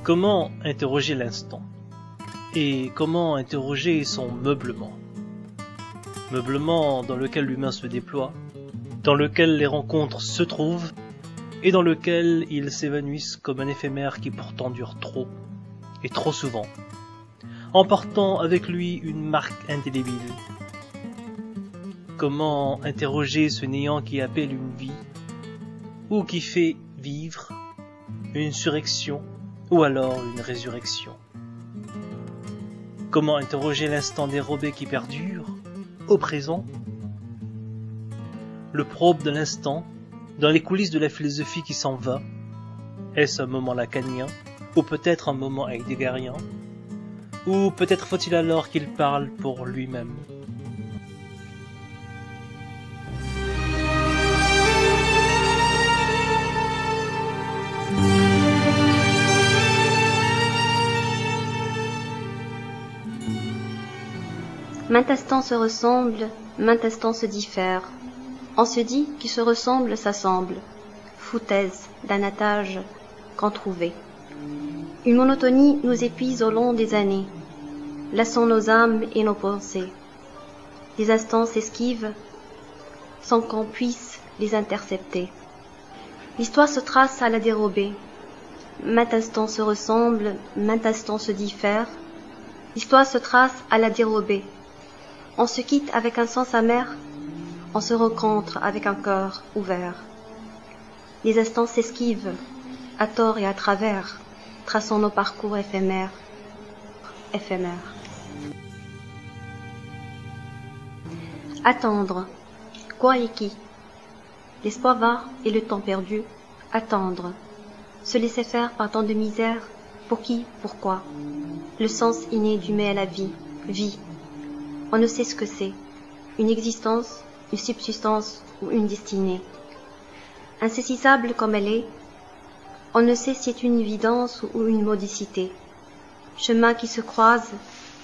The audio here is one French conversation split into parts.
Comment interroger l'instant? Et comment interroger son meublement? Meublement dans lequel l'humain se déploie, dans lequel les rencontres se trouvent, et dans lequel ils s'évanouissent comme un éphémère qui pourtant dure trop, et trop souvent, emportant avec lui une marque indélébile. Comment interroger ce néant qui appelle une vie, ou qui fait vivre une surrection, ou alors une résurrection? Comment interroger l'instant dérobé qui perdure, au présent? Le probe de l'instant, dans les coulisses de la philosophie qui s'en va, est-ce un moment lacanien, ou peut-être un moment heideggerien? Ou peut-être faut-il alors qu'il parle pour lui-même? Maint instant se ressemble, maint instant se diffère. On se dit qui se ressemble s'assemble. Foutaise d'un attage qu'en trouver. Une monotonie nous épuise au long des années, lassant nos âmes et nos pensées. Les instants s'esquivent sans qu'on puisse les intercepter. L'histoire se trace à la dérobée. Maint instant se ressemble, maint instant se diffère. L'histoire se trace à la dérobée. On se quitte avec un sens amer, on se rencontre avec un cœur ouvert. Les instants s'esquivent, à tort et à travers, traçant nos parcours éphémères. Attendre, quoi et qui? L'espoir va et le temps perdu, attendre. Se laisser faire par tant de misère, pour qui, pourquoi? Le sens inné du mais à la vie, vie. On ne sait ce que c'est, une existence, une subsistance ou une destinée. Insaisissable comme elle est, on ne sait si c'est une évidence ou une modicité. Chemins qui se croisent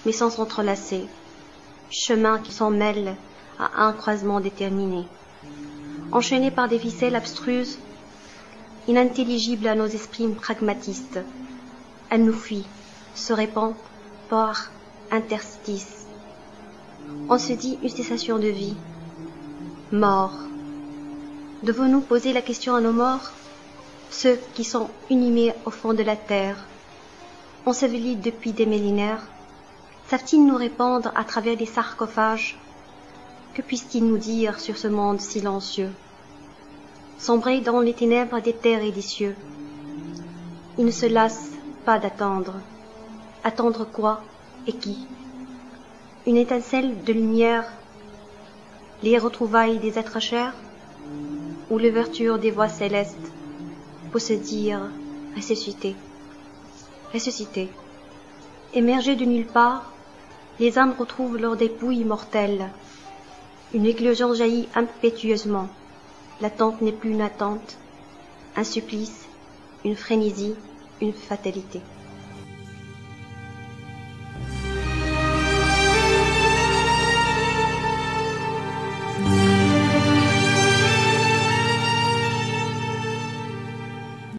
mais sans s'entrelacer, chemins qui s'en mêlent à un croisement déterminé. Enchaînés par des ficelles abstruses, inintelligibles à nos esprits pragmatistes, elle nous fuit, se répand par interstices. On se dit une cessation de vie. Mort. Devons-nous poser la question à nos morts? Ceux qui sont inhumés au fond de la terre, ensevelis depuis des millénaires, savent-ils nous répondre à travers des sarcophages? Que puissent-ils nous dire sur ce monde silencieux? Sombrer dans les ténèbres des terres et des cieux. Ils ne se lassent pas d'attendre. Attendre quoi et qui? Une étincelle de lumière, les retrouvailles des êtres chers, ou l'ouverture des voies célestes, pour se dire ressuscité, ressuscité. Émergés de nulle part, les âmes retrouvent leur dépouille mortelle. Une éclosion jaillit impétueusement. L'attente n'est plus une attente, un supplice, une frénésie, une fatalité.